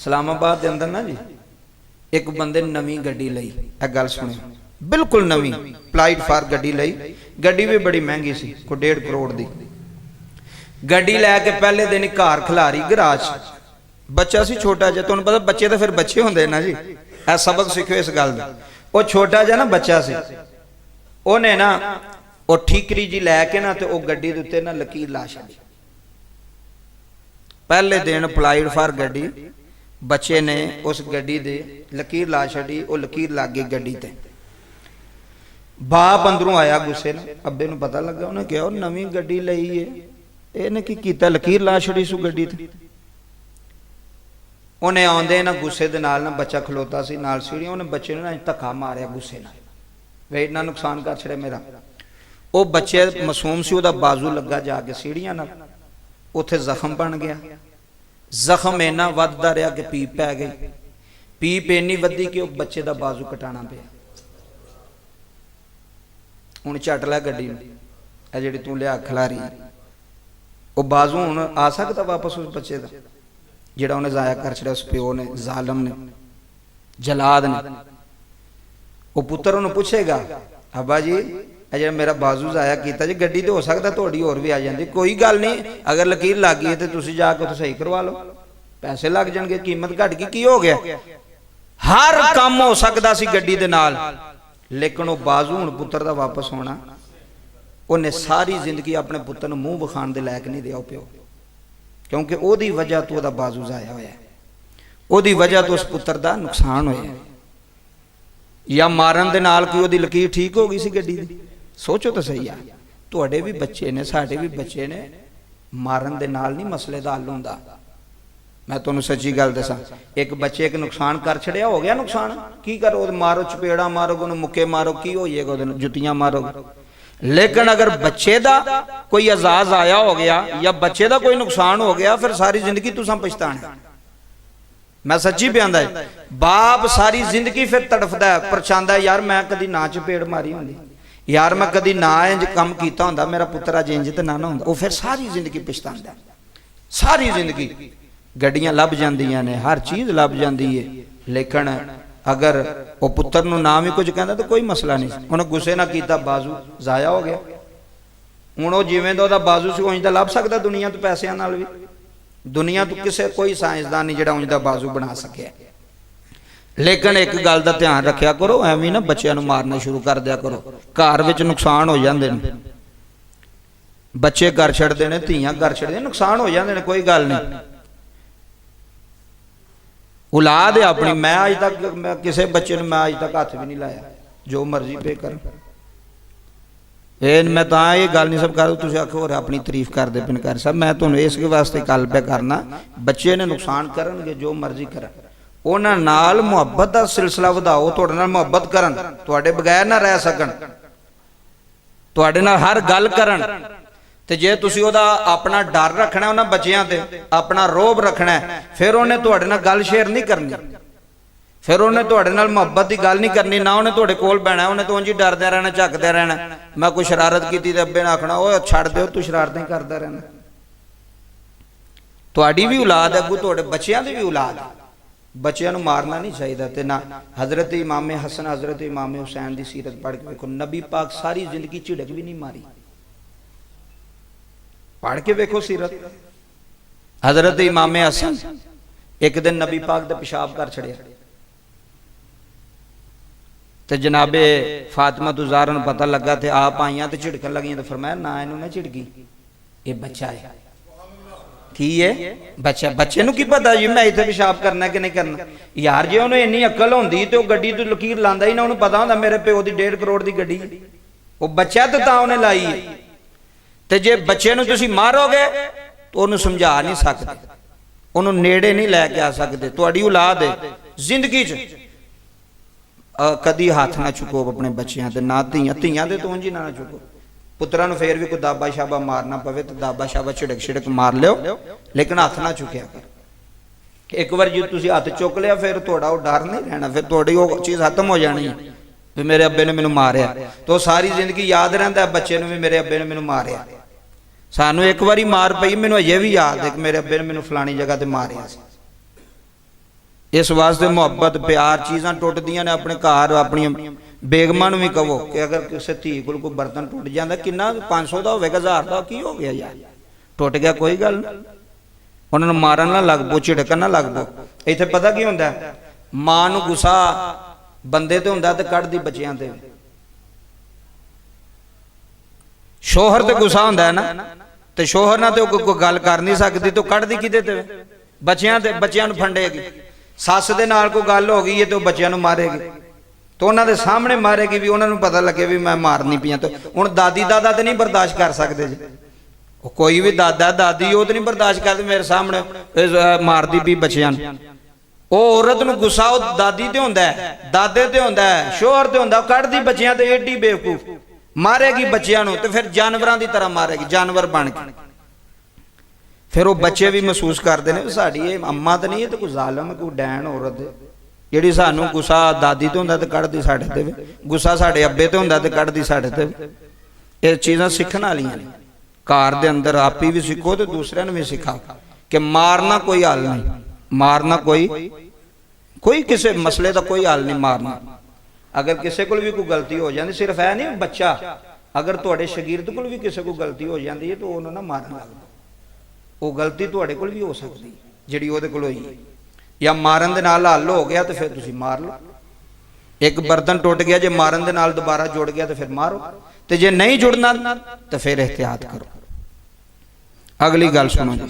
इस्लामाबाद के अंदर ना जी एक बंदे नवी गड्डी लई, एक गल सुने, बिल्कुल नवी अप्लाइड फॉर गड्डी लई। गड्डी भी बड़ी महंगी सी, कोई 1.5 करोड़ की गड्डी लैके पहले दिन ही घर खिलारी गराज। बच्चा सी छोटा जिहा, तुहानूं पता बच्चे तो फिर बच्चे होंदे ना जी, ऐ सबक सीखो इस गल दा। वो छोटा जिहा ना बच्चा सी, उहने ना वो ठीकरी जी लैके ना ते वो गड्डी दे उत्ते ना लकीर ला छड्डी। पहले दिन अप्लाइड फॉर गड्डी, बच्चे ने उस गड्डी दे लकीर ला छड़ी, वो लकीर लग गई गड्डी ते। बाप अंदरों आया गुस्से नाल, अब्बे नूं पता लगा, उन्हें कहा नवी गड्डी लई है, इहने की कीता, लकीर ला छड़ी सू गड्डी ते। उन्हें आउंदे ना गुस्से दे नाल ना बच्चा खलोता सी नाल सीढ़ी, उन्हें बच्चे नूं ना धक्का मारिया गुस्से नाल, वे इन्ना नुकसान कर छड़े मेरा। वो बच्चे मासूम सी, उहदा बाजू लगा जाके सीढ़ियां नाल, उत्थे जख्म बन गया। जख्म इन्ना वधदा रहा कि पीप पै गई, पीप इन्नी वधी कि बच्चे का बाजू कटाना पिया। हुण झट लै गड्डी नूं, जिहड़ी तूं लिया खिलारी, वो बाजू हुण आ सकदा वापस उस बच्चे का जिहड़ा उन्हें जाया कर छड़िया, उस प्यो ने, जालम ने, जलाद ने। वो पुत्र उन्हें पूछेगा, अब्बा जी जो मेरा बाजू जाया किया जी, गड्डी तो हो सकता थोड़ी होर भी आ जाती, कोई गल नहीं, अगर लकीर लग गई है तो तुसीं जाके तो सही करवा लो, पैसे लग जाएंगे, कीमत घट गई, की हो गया। हर काम हो सकता सी गड्डी दे नाल, लेकिन वो बाजू हुण पुत्र दा वापस होना, उन्हें सारी जिंदगी अपने पुत्र नूं मूँह विखाण दे लायक नहीं दिया प्यो, क्योंकि ओदी वजह तो ओदा बाजू जाया होया, ओदी वजह तो उस पुत्र दा नुकसान होया। या मारन दे नाल कोई ओदी लकीर ठीक हो गई सी गड्डी दी। सोचो तो सही है, तुहाडे भी बच्चे ने, साडे भी बच्चे ने, मारन दे नाल नहीं मसले दा हल हुंदा। मैं तुहानूं सच्ची गल दसां, एक बच्चे एक नुकसान कर छड़िया, हो गया नुकसान, की करो, मारो, चपेड़ा मारोगे, उन्हें मुक्के मारो, की हो जाएगा, उहदे जुत्तियां मारोगे। लेकिन अगर बच्चे दा कोई एजाज आया हो गया या बच्चे दा कोई नुकसान हो गया, फिर सारी जिंदगी तुसां पछताना। मैं सच्ची बयानदा है, बाप सारी जिंदगी फिर तड़फदा है, परछांदा यार मैं कदी ना चपेड़ मारी होंदी, यार मैं कदी ना इंज कम कीता होंदा, मेरा पुत्र अज इंज ते ना होंदा। वो फिर सारी जिंदगी पछतांदा, सारी जिंदगी। गड्डियां लभ जांदियां ने, हर चीज़ लभ जाती है, लेकिन अगर वो पुत्र नूं ना भी कुछ कहंदा तो कोई मसला नहीं, उन्हें गुस्से ना कीता, बाजू जाया हो गया। हुण वो जिवें दा ओहदा बाजू सी उंज दा लभ सकदा दुनिया तो पैसिਆਂ नाल भी, दुनिया तो किसी कोई साइंसदान नहीं जिहड़ा उंज दा बाजू बना सकिया। लेकिन एक गल का ध्यान रखा करो, एवं ना बच्चों मारना शुरू कर दिया करो, घर विच नुकसान हो जाते हैं, बच्चे कर छड़ते हैं, धीआं कर छड़ते, नुकसान हो जाते हैं, कोई गल नहीं। औलाद है अपनी, मैं अज तक मैं किसी बच्चे मैं अज तक हथ भी नहीं लाया, जो मर्जी पे कर। मैं तो ये गल नहीं सब कर, तुम आखो अपनी तारीफ करते पिन कर सब, मैं तुम्हें इस वास्ते गल पे करना, बच्चे ने नुकसान करनगे जो मर्जी कर, उन्हां नाल मुहब्बत का सिलसिला वधाओ, तुहाडे नाल मुहब्बत करन, तुहाडे बगैर ना रह सकन, तुहाडे नाल हर गल करन। ते जे तुसीं ओहदा अपना डर रखना उन्हां बच्चियां ते, अपना रोब रखना, फिर उन्हें तुहाडे नाल गल शेयर नहीं करनी, फिर उन्हें तुहाडे नाल मुहब्बत की गल नहीं करनी, ना उन्हें तुहाडे कोल बैठना, उन्हें तो उंज ही डरदे रहना, झकदे रहना। मैं कोई शरारत की ते अब्बे ने आखना ओए छड्ड दिओ, तू शरारतें करदा रहना। तुहाडी भी औलाद अगू, तुहाडे बच्चियां दी भी औलाद, बच्चों मारना नहीं चाहिए। तो ना हजरत इमाम हसन, हजरत इमाम हुसैन की सीरत पढ़ के वेखो, नबी पाक सारी जिंदगी झिड़क भी नहीं मारी, पढ़ के वेखो सीरत। हजरत इमाम हसन एक दिन नबी पाक का पेशाब कर छड़िया, तो जनाबे फातिमा तुज़ारा नूं पता लगा, तो आप आईया तो झिड़कन लगियां, तो फरमाया ना इनू ना झिड़की, ये बच्चा है। की है बच्चा, बच्चे नूं की पता जी मैं इत्थे पेशाब करना कि नहीं करना। यार जे उन्हें इन्नी अकल होंदी तो गड्डी तो लकीर लांदा ही ना, उन्हें पता होंदा मेरे प्यो की 1.5 करोड़ की गड्डी, वो बच्चा तो तां उन्हें लाई है। तो जे बच्चे नूं तुसीं मारोगे तो उन्हें समझा नहीं सकते, उन्होंने नेड़े नहीं लैके आ सकते। तुहाडी औलाद है, जिंदगी च कदी हाथ ना चुको अपने बच्चों से, ना धीआं धीआं दे तो उंज ही ना चुको। पुत्रा नूं फिर भी कोई दाबा शाबा मारना पवे तो दाबा शाबा झिड़क छिड़क मार लियो, लेकिन हाथ ना चुकया कर। एक बार जो तुसीं हाथ चुक लिया फिर थोड़ा वो डर नहीं रहना, फिर थोड़ी वो चीज़ खत्म हो जानी है भी मेरे अब्बे ने मैनू मारिया, तो सारी जिंदगी याद रहिंदा बच्चे नूं भी मेरे अब्बे ने मैनू मारिया। सानू एक बारी मार पई, मैनू अजे भी याद है कि मेरे अब्बे ने मैनू फलानी जगह ते मारिया सी। इस वास्ते मुहब्बत प्यार चीज़ां टुटदियां ने अपने घर अपनी बेगमां नूं भी कहो कि अगर किसी धी कोल कोई बर्तन टुट जाता किन्ना 500 का होगा 1000 का की हो गया यार टुट गया कोई गल नहीं उन्होंने मारन ना लग पो झिड़कन ना लग पो इत्थे पता की होंदा मां नूं गुस्सा बंदे ते होंदा ते कढ़दी बच्चियां ते शोहर ते गुस्सा होंदा है ना ते शोहर ना ते कोई गल कर नहीं सकती तो कढ़दी किदे ते बच्चियां नूं फंडेगी सस दे नाल कोई गल हो गई है तो बच्चियां नूं मारेगी तो उन्होंने सामने मारेगी भी उन्होंने पता लगे भी मैं मारनी पिया तो हुण दादी दादा तो नहीं बर्दाश्त कर सकते जी कोई भी दादा दादी वो तो नहीं बर्दाश्त करते मेरे सामने मारदी भी बच्चियां वो औरत नूं गुस्सा दादी ते होंदा है दादे ते होंदा है शोहर ते होंदा कढ़दी बच्चियां ते एडी बेवकूफ मारेगी बच्चियां नूं ते फिर जानवरां दी तरह मारेगी जानवर बन के फिर वो बच्चे भी महसूस करते हैं साड़ी ये अम्मा तो नहीं है तो कोई जालम कोई डैन औरत जिहड़ी सानू गुस्सा दादी तो होंदा ते कढ़दी साडे ते गुस्सा साडे अब्बे ते होंदा ते कढ़दी साडे ते ये चीज़ां सीखण वालियां ने घर दे अंदर आप ही भी सीखो तो दूसरिਆਂ ਨੂੰ भी सिखाओ कि मारना कोई हल नहीं मारना कोई किसी मसले का कोई हल नहीं मारना अगर किसी को भी कोई गलती हो जाती सिर्फ है नहीं बच्चा अगर तुहाडे शागिर्द को भी किसी को गलती हो जाती है तो उन्होंने ना मारन लग पो वो गलती तुहाडे कोल भी हो सकती जिहड़ी ओहदे कोल होई या मारन दे नाल हल हो गया तो फिर तुसीं मार लो एक बर्तन टुट गया जे मारन दे नाल दोबारा जुड़ गया तो फिर मारो ते जे नहीं जुड़ना तो फिर एहतियात करो अगली गल सुनो जी